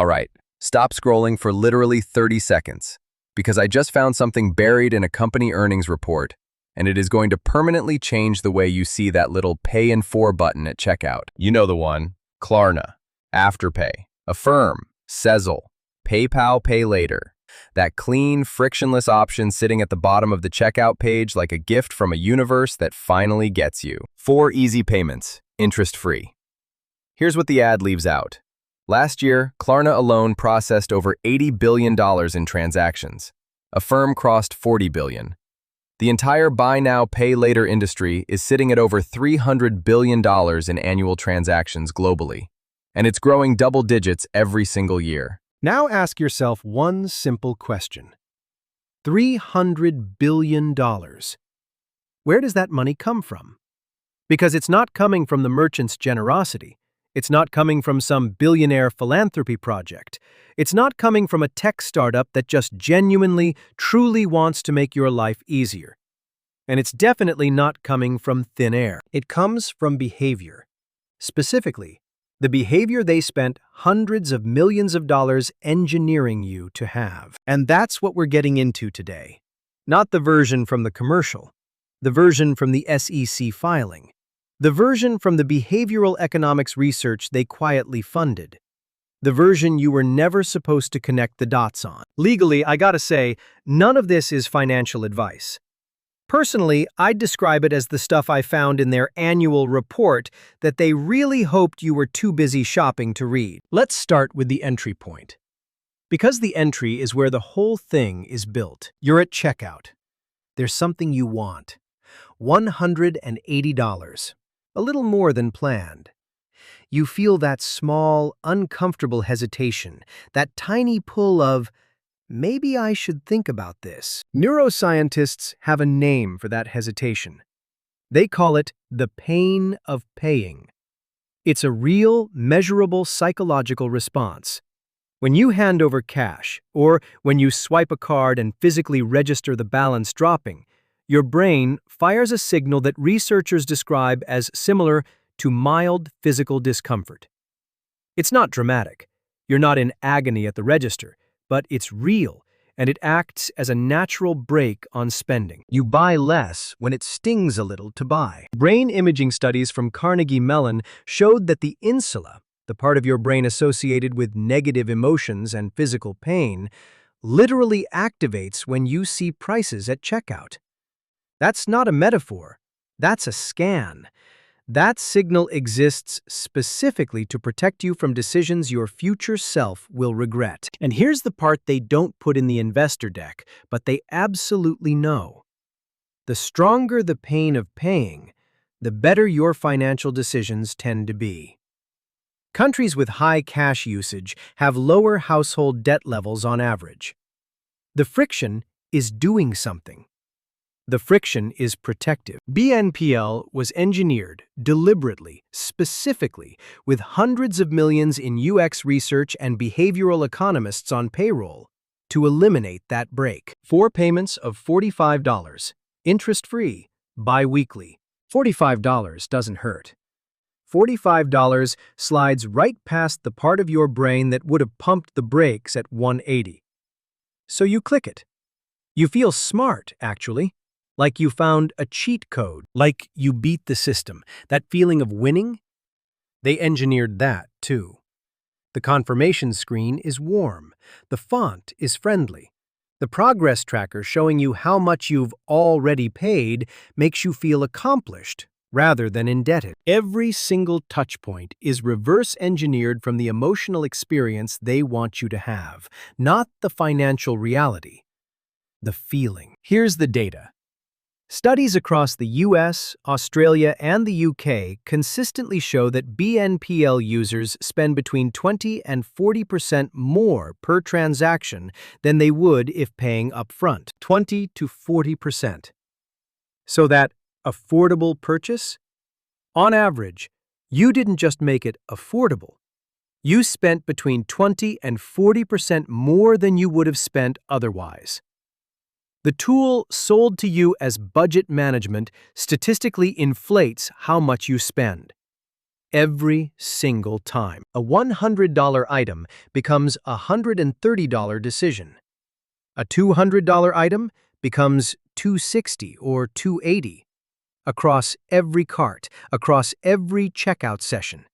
All right, stop scrolling for literally 30 seconds, because I just found something buried in a company earnings report, and it is going to permanently change the way you see that little Pay in 4 button at checkout. You know the one: Klarna, Afterpay, Affirm, Sezzle, PayPal Pay Later. That clean, frictionless option sitting at the bottom of the checkout page like a gift from a universe that finally gets you. 4 easy payments, interest-free. Here's what the ad leaves out. Last year, Klarna alone processed over $80 billion in transactions. Affirm crossed $40 billion. The entire buy now, pay later industry is sitting at over $300 billion in annual transactions globally, and it's growing double digits every single year. Now ask yourself one simple question. $300 billion. Where does that money come from? Because it's not coming from the merchant's generosity. It's not coming from some billionaire philanthropy project. It's not coming from a tech startup that just genuinely, truly wants to make your life easier. And it's definitely not coming from thin air. It comes from behavior. Specifically, the behavior they spent hundreds of millions of dollars engineering you to have. And that's what we're getting into today. Not the version from the commercial, the version from the SEC filing, the version from the behavioral economics research they quietly funded, the version you were never supposed to connect the dots on. Legally, I gotta say, none of this is financial advice. Personally, I'd describe it as the stuff I found in their annual report that they really hoped you were too busy shopping to read. Let's start with the entry point. Because the entry is where the whole thing is built. You're at checkout. There's something you want. $180. A little more than planned. You feel that small, uncomfortable hesitation, that tiny pull of, maybe I should think about this. Neuroscientists have a name for that hesitation. They call it the pain of paying. It's a real, measurable psychological response. When you hand over cash, or when you swipe a card and physically register the balance dropping, your brain fires a signal that researchers describe as similar to mild physical discomfort. It's not dramatic. You're not in agony at the register. But it's real, and it acts as a natural brake on spending. You buy less when it stings a little to buy. Brain imaging studies from Carnegie Mellon showed that the insula, the part of your brain associated with negative emotions and physical pain, literally activates when you see prices at checkout. That's not a metaphor. That's a scan. That signal exists specifically to protect you from decisions your future self will regret. And here's the part they don't put in the investor deck, but they absolutely know. The stronger the pain of paying, the better your financial decisions tend to be. Countries with high cash usage have lower household debt levels on average. The friction is doing something. The friction is protective. BNPL was engineered deliberately, specifically, with hundreds of millions in UX research and behavioral economists on payroll to eliminate that break. 4 payments of $45, interest-free, bi-weekly. $45 doesn't hurt. $45 slides right past the part of your brain that would have pumped the brakes at 180. So you click it. You feel smart, actually. Like you found a cheat code, like you beat the system. That feeling of winning? They engineered that, too. The confirmation screen is warm. The font is friendly. The progress tracker showing you how much you've already paid makes you feel accomplished rather than indebted. Every single touch point is reverse engineered from the emotional experience they want you to have, not the financial reality, the feeling. Here's the data. Studies across the US, Australia, and the UK consistently show that BNPL users spend between 20 and 40% more per transaction than they would if paying upfront. 20 to 40%. So that affordable purchase? On average, you didn't just make it affordable. You spent between 20 and 40% more than you would have spent otherwise. The tool sold to you as budget management statistically inflates how much you spend. every single time. A $100 item becomes a $130 decision. A $200 item becomes $260 or $280 across every cart, across every checkout session.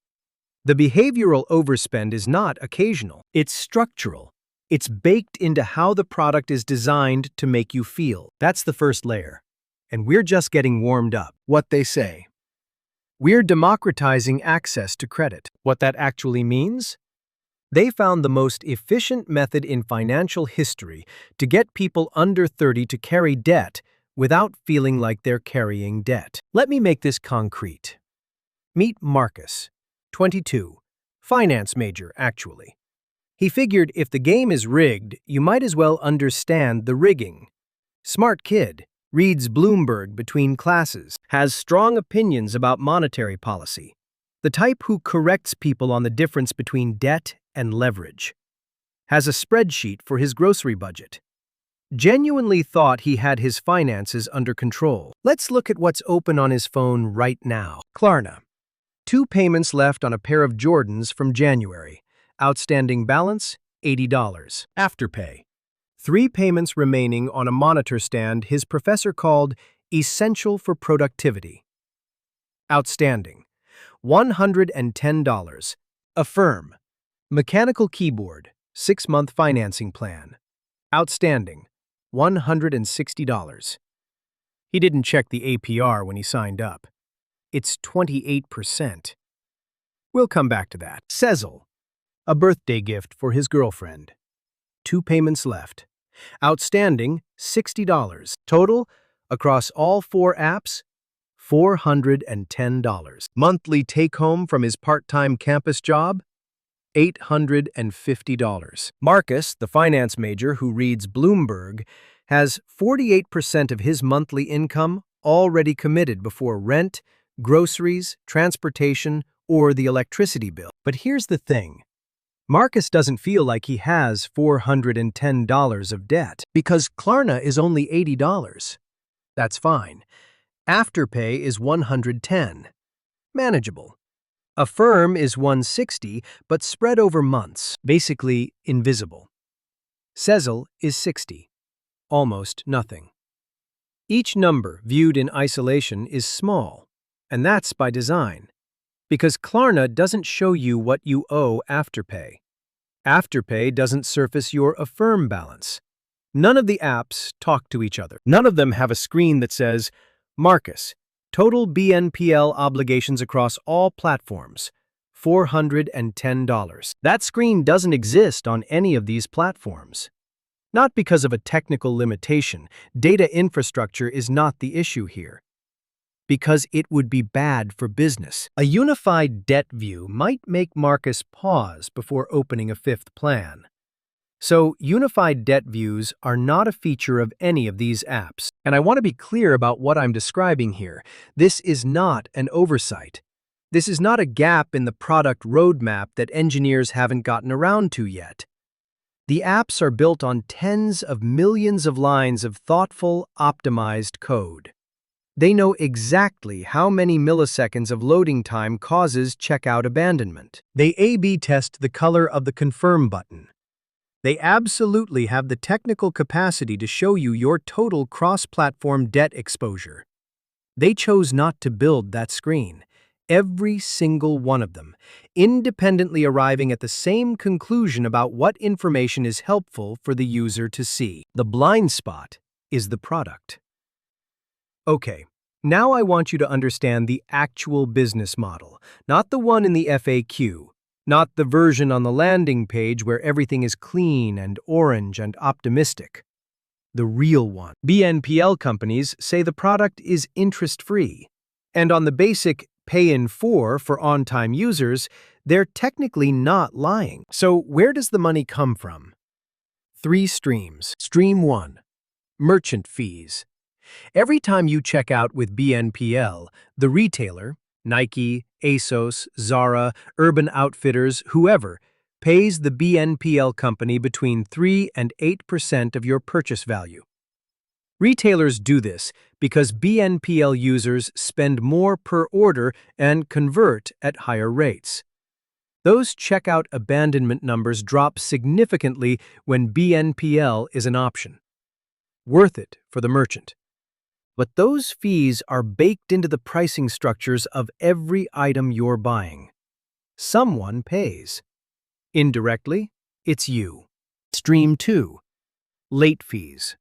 The behavioral overspend is not occasional. It's structural. It's baked into how the product is designed to make you feel. That's the first layer. And we're just getting warmed up. What they say. We're democratizing access to credit. What that actually means? They found the most efficient method in financial history to get people under 30 to carry debt without feeling like they're carrying debt. Let me make this concrete. Meet Marcus, 22, finance major, actually. He figured if the game is rigged, you might as well understand the rigging. Smart kid, reads Bloomberg between classes, has strong opinions about monetary policy. The type who corrects people on the difference between debt and leverage. Has a spreadsheet for his grocery budget. Genuinely thought he had his finances under control. Let's look at what's open on his phone right now. Klarna. 2 payments left on a pair of Jordans from January. Outstanding balance, $80. Afterpay. 3 payments remaining on a monitor stand his professor called essential for productivity. Outstanding, $110. Affirm. Mechanical keyboard, 6-month financing plan. Outstanding, $160. He didn't check the APR when he signed up. It's 28%. We'll come back to that. Sezzle, a birthday gift for his girlfriend. 2 payments left. Outstanding, $60. Total, across all 4 apps, $410. Monthly take-home from his part-time campus job, $850. Marcus, the finance major who reads Bloomberg, has 48% of his monthly income already committed before rent, groceries, transportation, or the electricity bill. But here's the thing. Marcus doesn't feel like he has $410 of debt because Klarna is only $80. That's fine. Afterpay is $110. Manageable. Affirm is $160, but spread over months, basically invisible. Sezzle is $60. Almost nothing. Each number viewed in isolation is small, and that's by design, because Klarna doesn't show you what you owe Afterpay. Afterpay doesn't surface your Affirm balance. None of the apps talk to each other. None of them have a screen that says, Marcus, total BNPL obligations across all platforms, $410. That screen doesn't exist on any of these platforms. Not because of a technical limitation, data infrastructure is not the issue here. Because it would be bad for business. A unified debt view might make Marcus pause before opening a 5th plan. So, unified debt views are not a feature of any of these apps. And I want to be clear about what I'm describing here. This is not an oversight. This is not a gap in the product roadmap that engineers haven't gotten around to yet. The apps are built on tens of millions of lines of thoughtful, optimized code. They know exactly how many milliseconds of loading time causes checkout abandonment. They A/B test the color of the confirm button. They absolutely have the technical capacity to show you your total cross-platform debt exposure. They chose not to build that screen. Every single one of them, independently arriving at the same conclusion about what information is helpful for the user to see. The blind spot is the product. Okay, now I want you to understand the actual business model, not the one in the FAQ, not the version on the landing page where everything is clean and orange and optimistic. The real one. BNPL companies say the product is interest-free, and on the basic pay in for on-time users, they're technically not lying. So where does the money come from? 3 streams. Stream 1. Merchant fees. Every time you check out with BNPL, the retailer, Nike, ASOS, Zara, Urban Outfitters, whoever, pays the BNPL company between 3 and 8% of your purchase value. Retailers do this because BNPL users spend more per order and convert at higher rates. Those checkout abandonment numbers drop significantly when BNPL is an option. Worth it for the merchant. But those fees are baked into the pricing structures of every item you're buying. Someone pays. Indirectly, it's you. Stream 2. Late fees.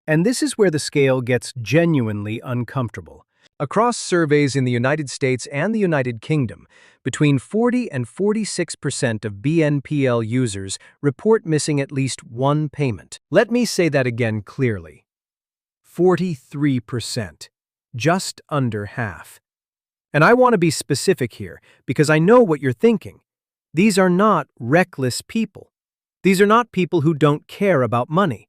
And this is where the scale gets genuinely uncomfortable. Across surveys in the United States and the United Kingdom, between 40 and 46% of BNPL users report missing at least one payment. Let me say that again clearly. 43%, just under half. And I want to be specific here because I know what you're thinking. These are not reckless people. These are not people who don't care about money.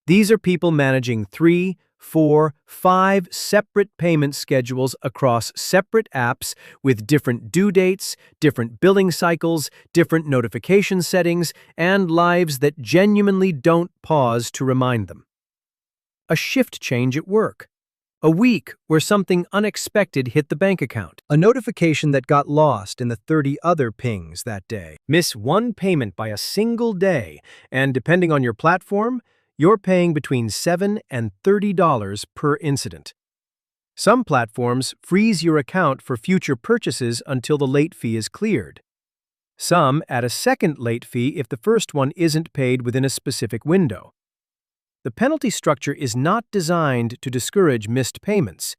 These are people managing 3, 4, 5 separate payment schedules across separate apps with different due dates, different billing cycles, different notification settings, and lives that genuinely don't pause to remind them. A shift change at work. A week where something unexpected hit the bank account. A notification that got lost in the 30 other pings that day. Miss one payment by a single day, and depending on your platform, you're paying between $7 and $30 per incident. Some platforms freeze your account for future purchases until the late fee is cleared. Some add a second late fee if the first one isn't paid within a specific window. The penalty structure is not designed to discourage missed payments.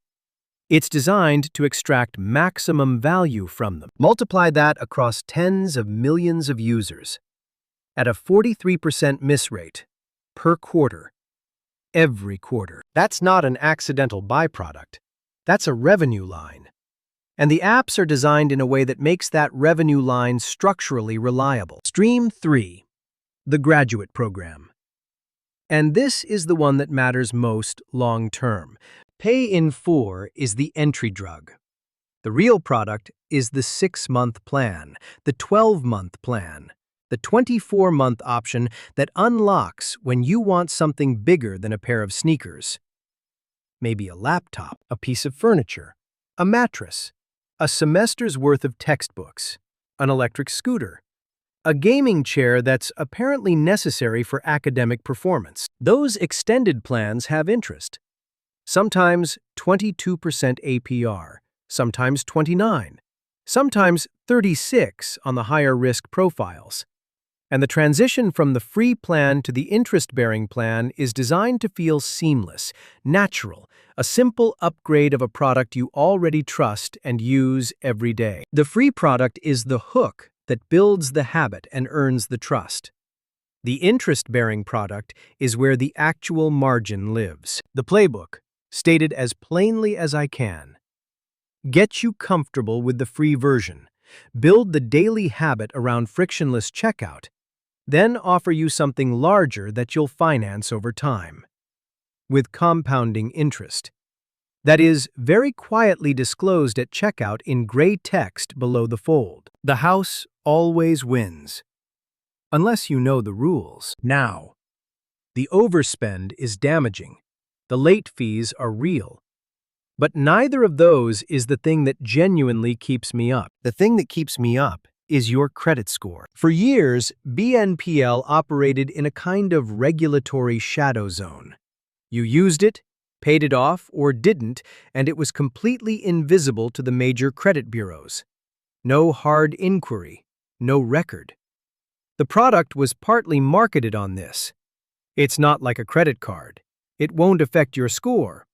It's designed to extract maximum value from them. Multiply that across tens of millions of users. At a 43% miss rate, per quarter, every quarter. That's not an accidental byproduct. That's a revenue line. And the apps are designed in a way that makes that revenue line structurally reliable. Stream 3, the graduate program. And this is the one that matters most long-term. Pay in 4 is the entry drug. The real product is the 6-month plan, the 12-month plan, the 24-month option that unlocks when you want something bigger than a pair of sneakers. Maybe a laptop, a piece of furniture, a mattress, a semester's worth of textbooks, an electric scooter, a gaming chair that's apparently necessary for academic performance. Those extended plans have interest. Sometimes 22% APR, sometimes 29, sometimes 36 on the higher risk profiles. And the transition from the free plan to the interest-bearing plan is designed to feel seamless, natural, a simple upgrade of a product you already trust and use every day. The free product is the hook that builds the habit and earns the trust. The interest-bearing product is where the actual margin lives. The playbook, stated as plainly as I can. Get you comfortable with the free version. Build the daily habit around frictionless checkout. Then offer you something larger that you'll finance over time. With compounding interest. That is very quietly disclosed at checkout in gray text below the fold. The house always wins. Unless you know the rules. Now, the overspend is damaging. The late fees are real. But neither of those is the thing that genuinely keeps me up. The thing that keeps me up is your credit score. For years, BNPL operated in a kind of regulatory shadow zone. You used it, paid it off, or didn't, and it was completely invisible to the major credit bureaus. No hard inquiry, no record. The product was partly marketed on this. It's not like a credit card. It won't affect your score.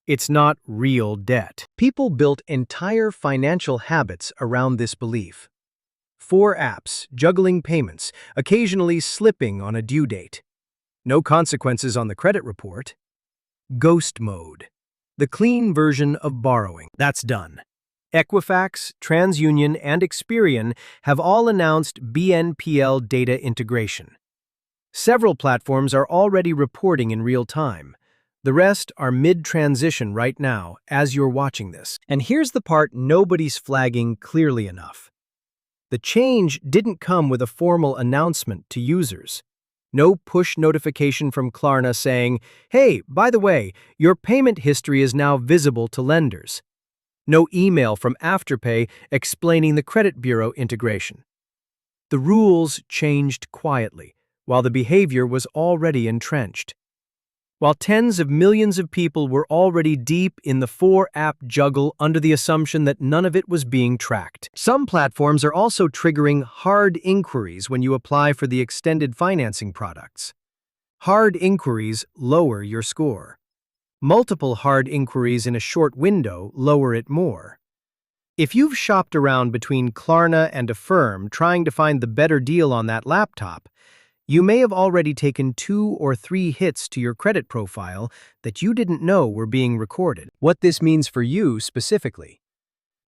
It's not real debt. People built entire financial habits around this belief. 4 apps, juggling payments, occasionally slipping on a due date. No consequences on the credit report. Ghost mode. The clean version of borrowing. That's done. Equifax, TransUnion, and Experian have all announced BNPL data integration. Several platforms are already reporting in real time. The rest are mid-transition right now as you're watching this. And here's the part nobody's flagging clearly enough. The change didn't come with a formal announcement to users. No push notification from Klarna saying, "Hey, by the way, your payment history is now visible to lenders." No email from Afterpay explaining the credit bureau integration. The rules changed quietly, while the behavior was already entrenched. While tens of millions of people were already deep in the four-app juggle under the assumption that none of it was being tracked. Some platforms are also triggering hard inquiries when you apply for the extended financing products. Hard inquiries lower your score. Multiple hard inquiries in a short window lower it more. If you've shopped around between Klarna and Affirm trying to find the better deal on that laptop, you may have already taken 2 or 3 hits to your credit profile that you didn't know were being recorded. What this means for you specifically: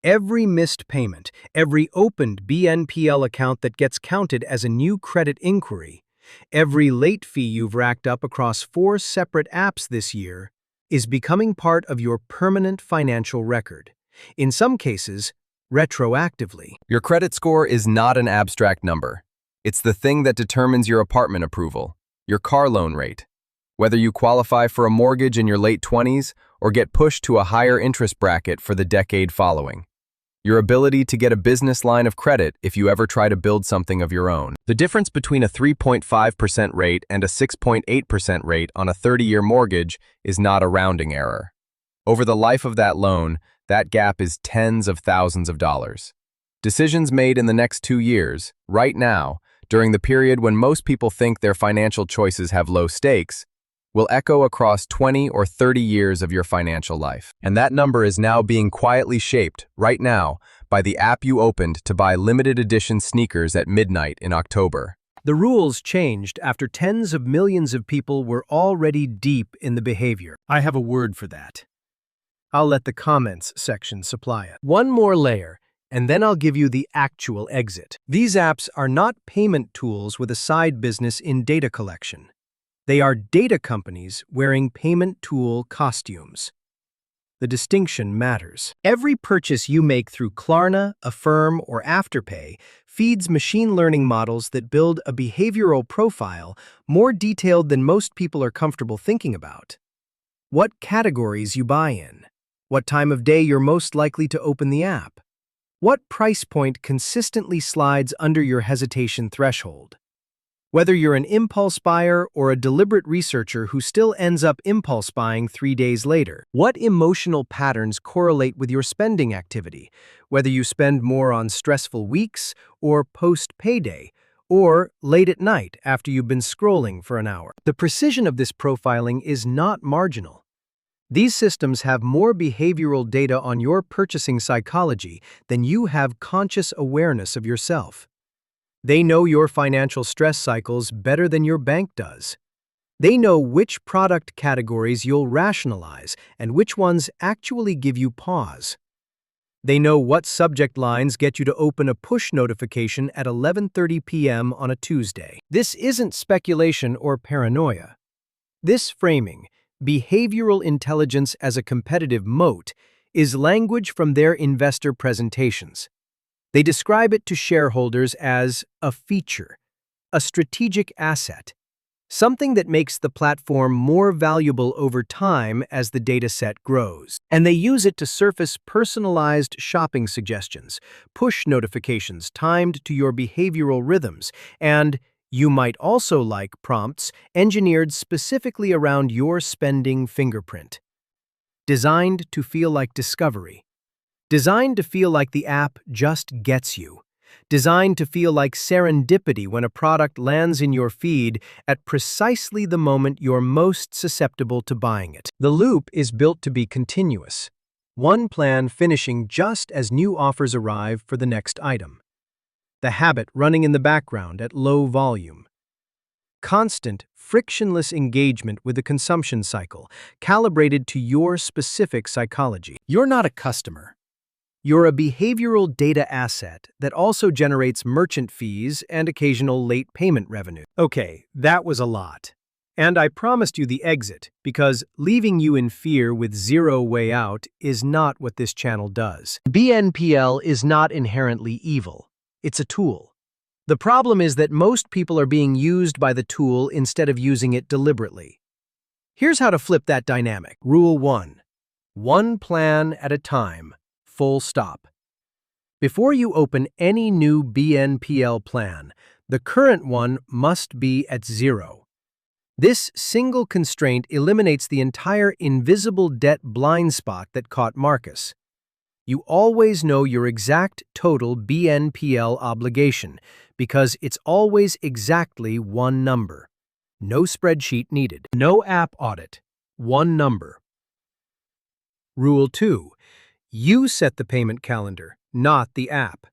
every missed payment, every opened BNPL account that gets counted as a new credit inquiry, every late fee you've racked up across 4 separate apps this year is becoming part of your permanent financial record. In some cases, retroactively. Your credit score is not an abstract number. It's the thing that determines your apartment approval, your car loan rate, whether you qualify for a mortgage in your late 20s or get pushed to a higher interest bracket for the decade following. Your ability to get a business line of credit if you ever try to build something of your own. The difference between a 3.5% rate and a 6.8% rate on a 30-year mortgage is not a rounding error. Over the life of that loan, that gap is tens of thousands of dollars. Decisions made in the next 2 years, right now, during the period when most people think their financial choices have low stakes, will echo across 20 or 30 years of your financial life. And that number is now being quietly shaped, right now, by the app you opened to buy limited edition sneakers at midnight in October. The rules changed after tens of millions of people were already deep in the behavior. I have a word for that. I'll let the comments section supply it. One more layer, and then I'll give you the actual exit. These apps are not payment tools with a side business in data collection. They are data companies wearing payment tool costumes. The distinction matters. Every purchase you make through Klarna, Affirm, or Afterpay feeds machine learning models that build a behavioral profile more detailed than most people are comfortable thinking about. What categories you buy in, what time of day you're most likely to open the app, what price point consistently slides under your hesitation threshold. Whether you're an impulse buyer or a deliberate researcher who still ends up impulse buying 3 days later, what emotional patterns correlate with your spending activity, whether you spend more on stressful weeks or post-payday, or late at night after you've been scrolling for an hour. The precision of this profiling is not marginal. These systems have more behavioral data on your purchasing psychology than you have conscious awareness of yourself. They know your financial stress cycles better than your bank does. They know which product categories you'll rationalize and which ones actually give you pause. They know what subject lines get you to open a push notification at 11:30 p.m. on a Tuesday. This isn't speculation or paranoia. This framing, behavioral intelligence as a competitive moat, is language from their investor presentations. They describe it to shareholders as a feature, a strategic asset, something that makes the platform more valuable over time as the dataset grows. And they use it to surface personalized shopping suggestions, push notifications timed to your behavioral rhythms, and "you might also like" prompts engineered specifically around your spending fingerprint. Designed to feel like discovery. Designed to feel like the app just gets you. Designed to feel like serendipity when a product lands in your feed at precisely the moment you're most susceptible to buying it. The loop is built to be continuous. One plan finishing just as new offers arrive for the next item. The habit running in the background at low volume. Constant, frictionless engagement with the consumption cycle, calibrated to your specific psychology. You're not a customer. You're a behavioral data asset that also generates merchant fees and occasional late payment revenue. Okay, that was a lot. And I promised you the exit, because leaving you in fear with zero way out is not what this channel does. BNPL is not inherently evil. It's a tool. The problem is that most people are being used by the tool instead of using it deliberately. Here's how to flip that dynamic. Rule 1. One plan at a time, full stop. Before you open any new BNPL plan, the current one must be at 0. This single constraint eliminates the entire invisible debt blind spot that caught Marcus. You always know your exact total BNPL obligation because it's always exactly one number. No spreadsheet needed. No app audit. One number. Rule 2. You set the payment calendar, not the app.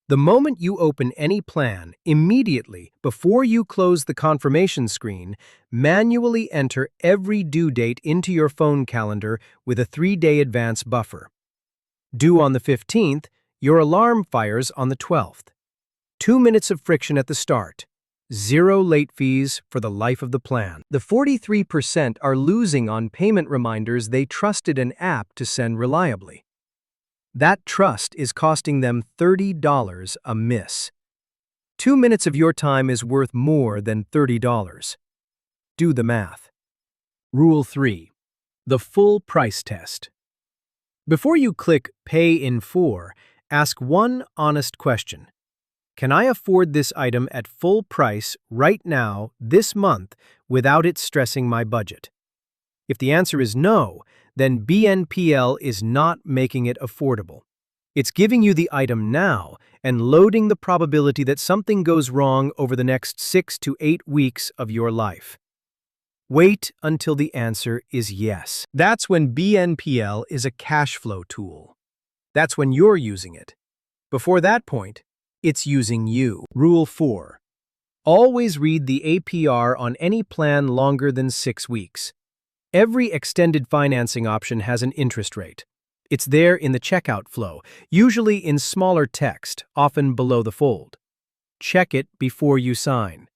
The moment you open any plan, immediately, before you close the confirmation screen, manually enter every due date into your phone calendar with a 3-day advance buffer. Due on the 15th, your alarm fires on the 12th. 2 minutes of friction at the start. 0 late fees for the life of the plan. The 43% are losing on payment reminders they trusted an app to send reliably. That trust is costing them $30 a miss. 2 minutes of your time is worth more than $30. Do the math. Rule 3. The full price test. Before you click Pay in 4, ask one honest question. Can I afford this item at full price right now, this month, without it stressing my budget? If the answer is no, then BNPL is not making it affordable. It's giving you the item now and loading the probability that something goes wrong over the next 6 to 8 weeks of your life. Wait until the answer is yes. That's when BNPL is a cash flow tool. That's when you're using it. Before that point, it's using you. Rule 4. Always read the APR on any plan longer than 6 weeks. Every extended financing option has an interest rate. It's there in the checkout flow, usually in smaller text, often below the fold. Check it before you sign.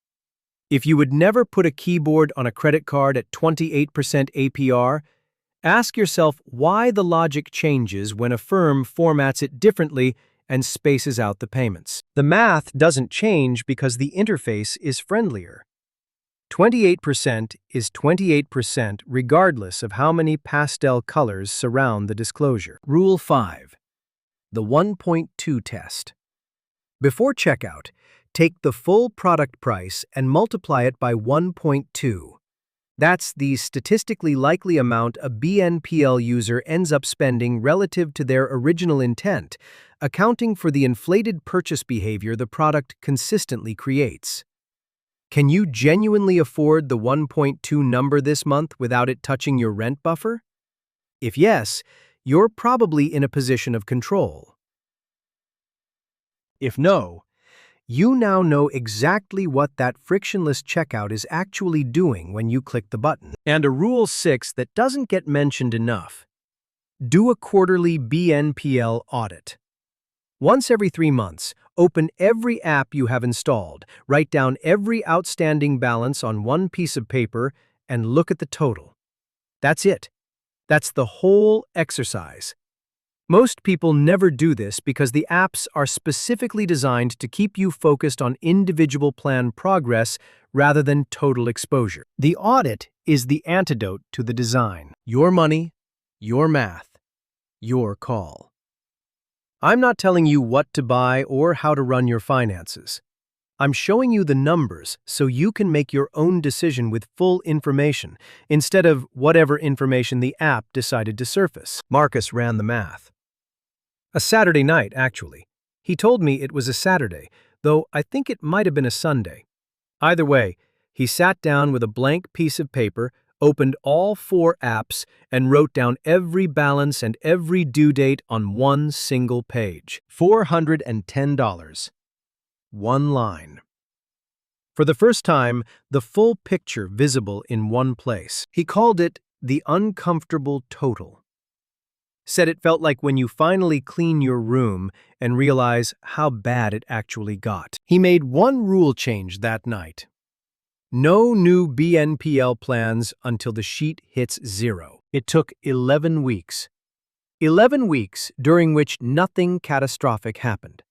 If you would never put a keyboard on a credit card at 28% APR, ask yourself why the logic changes when a firm formats it differently and spaces out the payments. The math doesn't change because the interface is friendlier. 28% is 28% regardless of how many pastel colors surround the disclosure. Rule 5. The 1.2 test. Before checkout, take the full product price and multiply it by 1.2. That's the statistically likely amount a BNPL user ends up spending relative to their original intent, accounting for the inflated purchase behavior the product consistently creates. Can you genuinely afford the 1.2 number this month without it touching your rent buffer? If yes, you're probably in a position of control. If no, you now know exactly what that frictionless checkout is actually doing when you click the button. And a Rule 6 that doesn't get mentioned enough. Do a quarterly BNPL audit. Once every 3 months, open every app you have installed, write down every outstanding balance on one piece of paper, and look at the total. That's it. That's the whole exercise. Most people never do this because the apps are specifically designed to keep you focused on individual plan progress rather than total exposure. The audit is the antidote to the design. Your money, your math, your call. I'm not telling you what to buy or how to run your finances. I'm showing you the numbers so you can make your own decision with full information instead of whatever information the app decided to surface. Marcus ran the math. A Saturday night, actually. He told me it was a Saturday, though I think it might have been a Sunday. Either way, he sat down with a blank piece of paper, opened all 4 apps, and wrote down every balance and every due date on one single page. $410. One line. For the first time, the full picture visible in one place. He called it the uncomfortable total. Said it felt like when you finally clean your room and realize how bad it actually got. He made one rule change that night. No new BNPL plans until the sheet hits 0. It took 11 weeks. 11 weeks during which nothing catastrophic happened.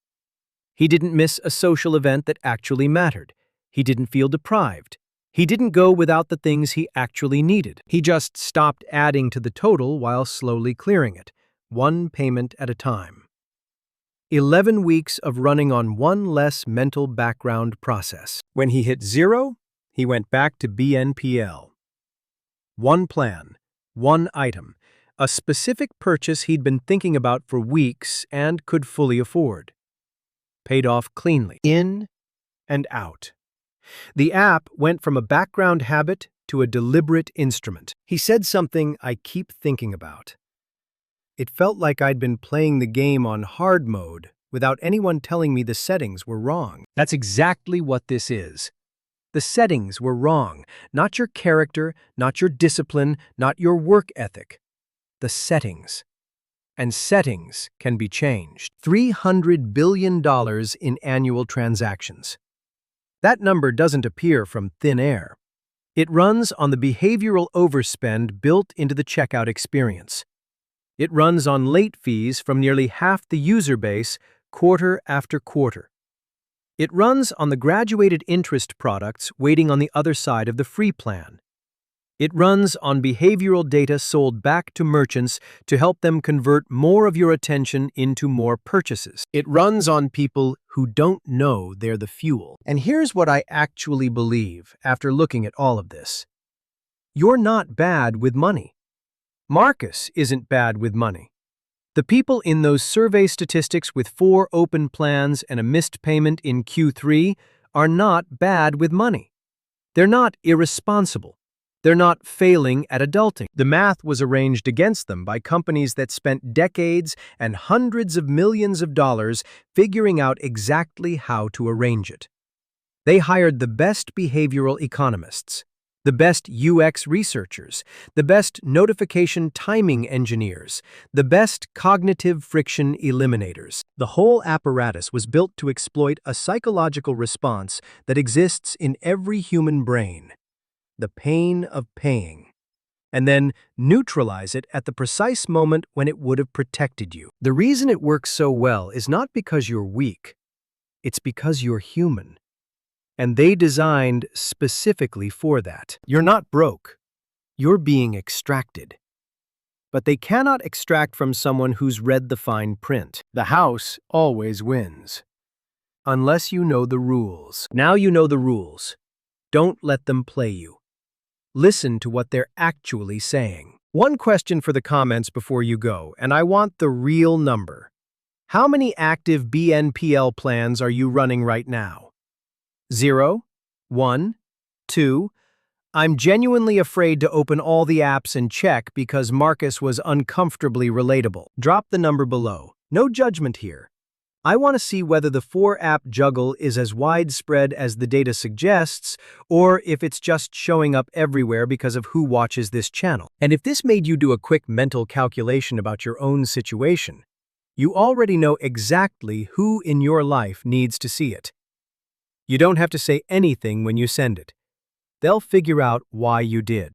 He didn't miss a social event that actually mattered. He didn't feel deprived. He didn't go without the things he actually needed. He just stopped adding to the total while slowly clearing it, one payment at a time. 11 weeks of running on one less mental background process. When he hit 0, he went back to BNPL. One plan, one item, a specific purchase he'd been thinking about for weeks and could fully afford. Paid off cleanly, in and out. The app went from a background habit to a deliberate instrument. He said something I keep thinking about. It felt like I'd been playing the game on hard mode without anyone telling me the settings were wrong. That's exactly what this is. The settings were wrong, not your character, not your discipline, not your work ethic. The settings. And settings can be changed. $300 billion in annual transactions. That number doesn't appear from thin air. It runs on the behavioral overspend built into the checkout experience. It runs on late fees from nearly half the user base quarter after quarter. It runs on the graduated interest products waiting on the other side of the free plan. It runs on behavioral data sold back to merchants to help them convert more of your attention into more purchases. It runs on people who don't know they're the fuel. And here's what I actually believe after looking at all of this. You're not bad with money. Marcus isn't bad with money. The people in those survey statistics with 4 open plans and a missed payment in Q3 are not bad with money. They're not irresponsible. They're not failing at adulting. The math was arranged against them by companies that spent decades and hundreds of millions of dollars figuring out exactly how to arrange it. They hired the best behavioral economists, the best UX researchers, the best notification timing engineers, the best cognitive friction eliminators. The whole apparatus was built to exploit a psychological response that exists in every human brain. The pain of paying, and then neutralize it at the precise moment when it would have protected you. The reason it works so well is not because you're weak, it's because you're human. And they designed specifically for that. You're not broke, you're being extracted. But they cannot extract from someone who's read the fine print. The house always wins. Unless you know the rules. Now you know the rules. Don't let them play you. Listen to what they're actually saying. One question for the comments before you go, and I want the real number. How many active BNPL plans are you running right now? 0, 1, 2. I'm genuinely afraid to open all the apps and check because Marcus was uncomfortably relatable. Drop the number below. No judgment here. I want to see whether the 4-app juggle is as widespread as the data suggests, or if it's just showing up everywhere because of who watches this channel. And if this made you do a quick mental calculation about your own situation, you already know exactly who in your life needs to see it. You don't have to say anything when you send it. They'll figure out why you did.